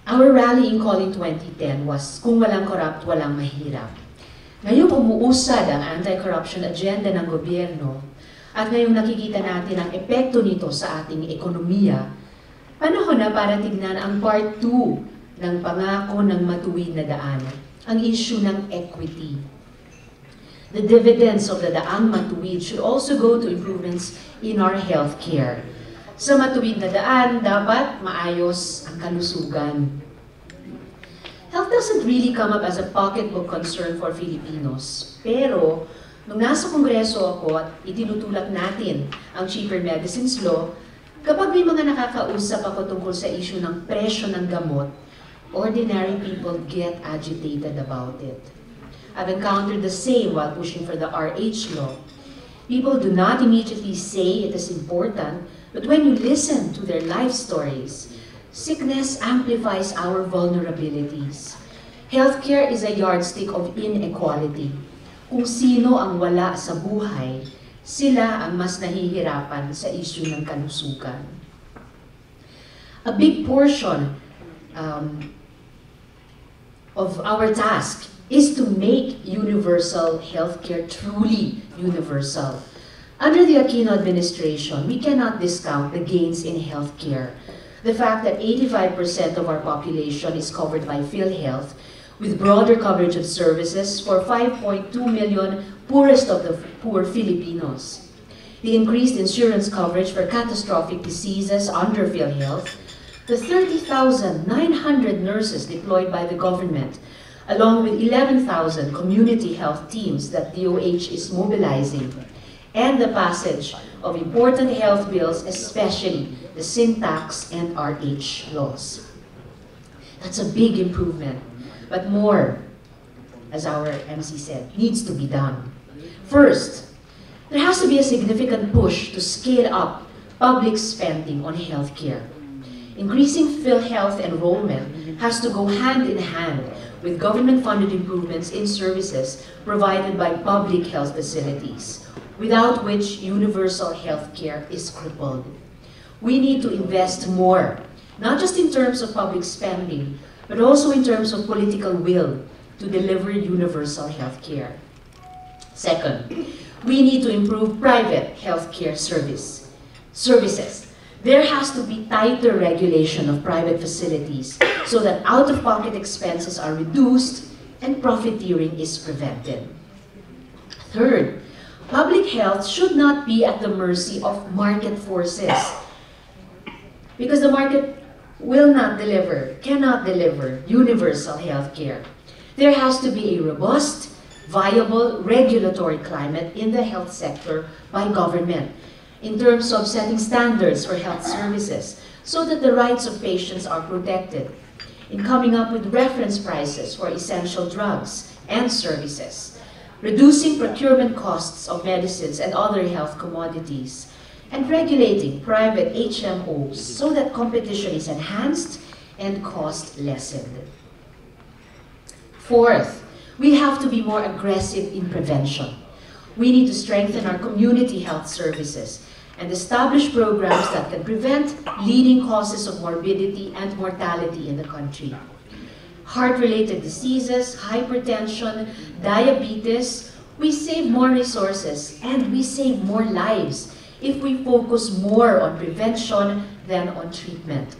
Our rallying call in 2010 was, kung walang corrupt, walang mahirap. Ngayong umuusad ang anti-corruption agenda ng gobyerno at ngayong nakikita natin ang epekto nito sa ating ekonomiya, panahon na para tignan ang part 2 ng pangako ng matuwid na daan, ang issue ng equity. The dividends of the Daang Matuwid should also go to improvements in our healthcare. Sa matuwid na daan, dapat maayos ang kalusugan. Health doesn't really come up as a pocketbook concern for Filipinos. Pero, nung nasa Kongreso ako at itinutulak natin ang Cheaper Medicines Law, kapag may mga nakakausap ako tungkol sa issue ng presyo ng gamot, ordinary people get agitated about it. I've encountered the same while pushing for the RH law. People do not immediately say it is important, but when you listen to their life stories, sickness amplifies our vulnerabilities. Healthcare is a yardstick of inequality. Kung sino ang wala sa buhay, sila ang mas nahihirapan sa issue ng kalusugan. A big portion of our task is to make universal healthcare truly universal. Under the Aquino administration, we cannot discount the gains in healthcare. The fact that 85% of our population is covered by PhilHealth, with broader coverage of services for 5.2 million poorest of the poor Filipinos. The increased insurance coverage for catastrophic diseases under PhilHealth, the 30,900 nurses deployed by the government, along with 11,000 community health teams that DOH is mobilizing, and the passage of important health bills, especially the sin tax and RH laws. That's a big improvement, but more, as our MC said, needs to be done. First, there has to be a significant push to scale up public spending on healthcare. Increasing PhilHealth enrollment has to go hand in hand with government-funded improvements in services provided by public health facilities, without which universal healthcare is crippled. We need to invest more, not just in terms of public spending, but also in terms of political will to deliver universal healthcare. Second, we need to improve private healthcare services. There has to be tighter regulation of private facilities so that out-of-pocket expenses are reduced and profiteering is prevented. Third, public health should not be at the mercy of market forces, because the market will not deliver, cannot deliver universal health care. There has to be a robust, viable regulatory climate in the health sector by government in terms of setting standards for health services so that the rights of patients are protected, in coming up with reference prices for essential drugs and services, reducing procurement costs of medicines and other health commodities, and regulating private HMOs so that competition is enhanced and cost lessened. Fourth, we have to be more aggressive in prevention. We need to strengthen our community health services and establish programs that can prevent leading causes of morbidity and mortality in the country. Heart-related diseases, hypertension, diabetes, we save more resources and we save more lives if we focus more on prevention than on treatment.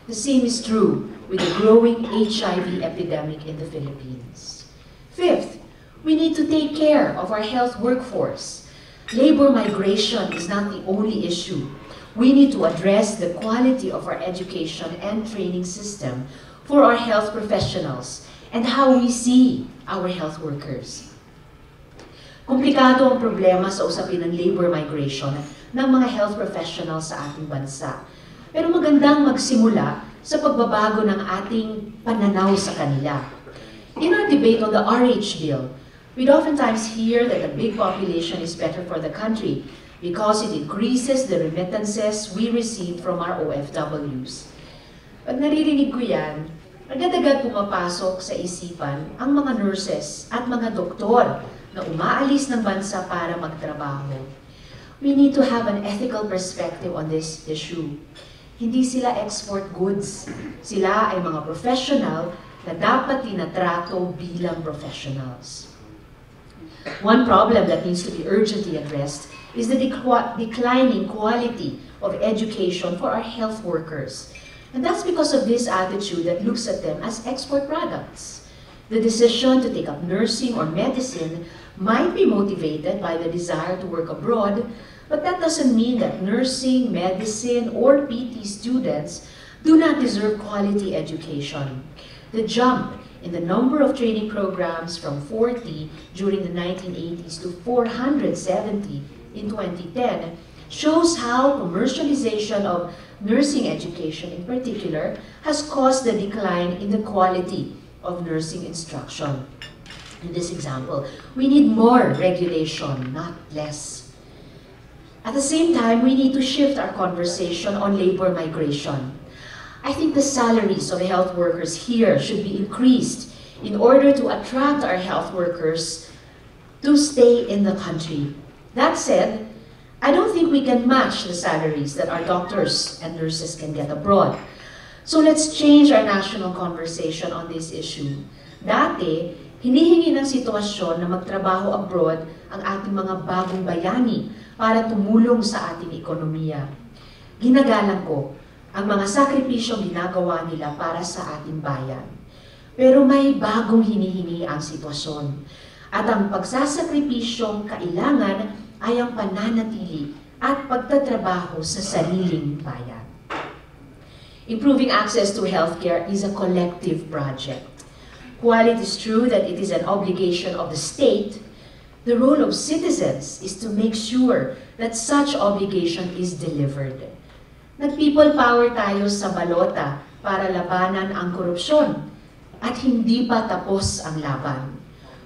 The same is true with the growing HIV epidemic in the Philippines. Fifth, we need to take care of our health workforce. Labor migration is not the only issue. We need to address the quality of our education and training system for our health professionals and how we see our health workers. Komplikado ang problema sa usapin ng labor migration ng mga health professionals sa ating bansa. Pero magandang magsimula sa pagbabago ng ating pananaw sa kanila. In our debate on the RH bill, we'd oftentimes hear that a big population is better for the country because it increases the remittances we receive from our OFWs. Pag naririnig ko yan, agad-agad pumapasok sa isipan ang mga nurses at mga doktor na umaalis ng bansa para magtrabaho. We need to have an ethical perspective on this issue. Hindi sila export goods. Sila ay mga professional na dapat tinatrato bilang professionals. One problem that needs to be urgently addressed is the declining quality of education for our health workers. And that's because of this attitude that looks at them as export products. The decision to take up nursing or medicine might be motivated by the desire to work abroad, but that doesn't mean that nursing, medicine, or PT students do not deserve quality education. The jump in the number of training programs from 40 during the 1980s to 470 in 2010 shows how commercialization of nursing education in particular has caused the decline in the quality of nursing instruction. In this example, we need more regulation, not less. At the same time, we need to shift our conversation on labor migration. I think the salaries of health workers here should be increased in order to attract our health workers to stay in the country. That said, I don't think we can match the salaries that our doctors and nurses can get abroad. So let's change our national conversation on this issue. Dati, hinihingi ng sitwasyon na magtrabaho abroad ang ating mga bagong bayani para tumulong sa ating ekonomiya. Ginagalang ko ang mga sakripisyong ginagawa nila para sa ating bayan. Pero may bagong hinihingi ang sitwasyon. At ang pagsasakripisyong kailangan ay ang pananatili at pagtatrabaho sa sariling bayan. Improving access to healthcare is a collective project. While it is true that it is an obligation of the state, the role of citizens is to make sure that such obligation is delivered. Nag-people power tayo sa balota para labanan ang korupsyon at hindi pa tapos ang laban.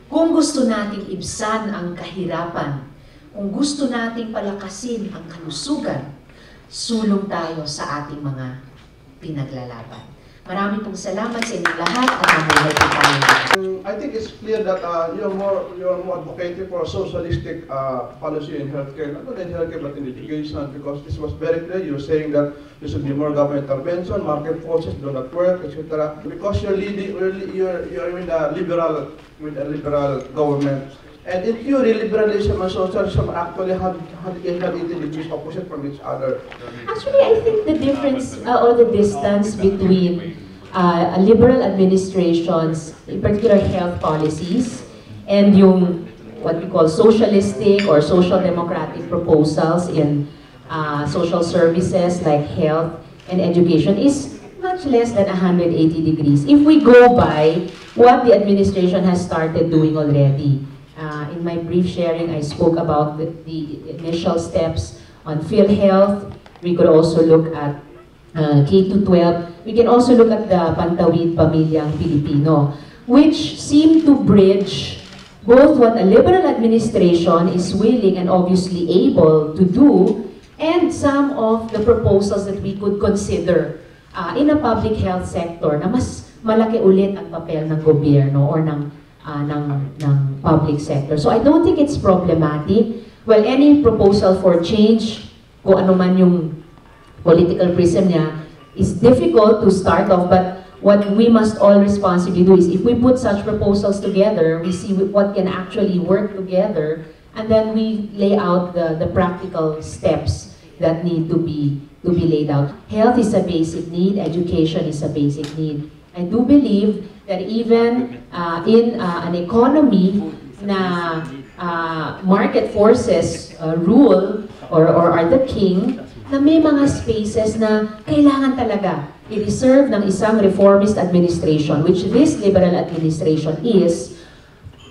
Kung gusto nating ibsan ang kahirapan, kung gusto nating palakasin ang kalusugan, sulong tayo sa ating mga pinaglalaban. Marami pong salamat sa inyong lahat at mabuhay po tayo. I think it's clear that you're more advocating for a socialistic policy in healthcare, not only in healthcare but in education, because this was very clear. You're saying that there should be more government intervention, market forces do not work, etc. Because you're in a liberal government. And in theory, liberalism and socialism actually have 180 degrees opposite from each other. Actually, I think the difference or the distance between liberal administrations, in particular health policies, and yung what we call socialistic or social democratic proposals in social services like health and education is much less than 180 degrees. If we go by what the administration has started doing already. In my brief sharing, I spoke about the initial steps on PhilHealth. We could also look at K-12. We can also look at the Pantawid Pamilyang Pilipino, which seem to bridge both what a liberal administration is willing and obviously able to do and some of the proposals that we could consider in a public health sector na mas malaki ulit ang papel ng gobyerno or ng public sector. So I don't think it's problematic. Well, any proposal for change, kung ano man yung political prism niya, is difficult to start off, but what we must all responsibly do is if we put such proposals together, we see what can actually work together, and then we lay out the practical steps that need to be laid out. Health is a basic need, education is a basic need. I do believe that even in an economy na market forces rule or are the king, na may mga spaces na kailangan talaga i-reserve ng isang reformist administration, which this liberal administration is,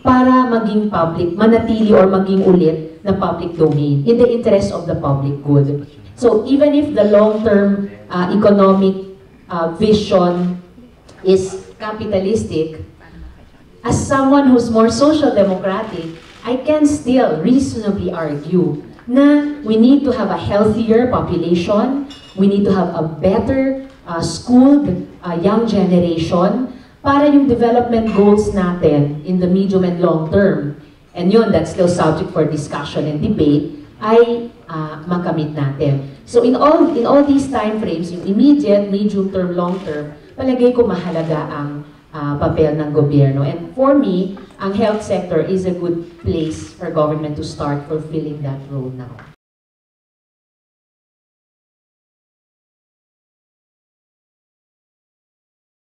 para maging public, manatili or maging ulit na public domain in the interest of the public good. So even if the long-term economic vision is capitalistic, as someone who's more social democratic, I can still reasonably argue na we need to have a healthier population, we need to have a better schooled young generation para yung development goals natin in the medium and long term. And yun, that's still subject for discussion and debate, ay makamit natin. So in all these time frames, yung immediate, medium term, long term, palagay ko mahalaga ang papel ng gobyerno. And for me, ang health sector is a good place for government to start fulfilling that role now.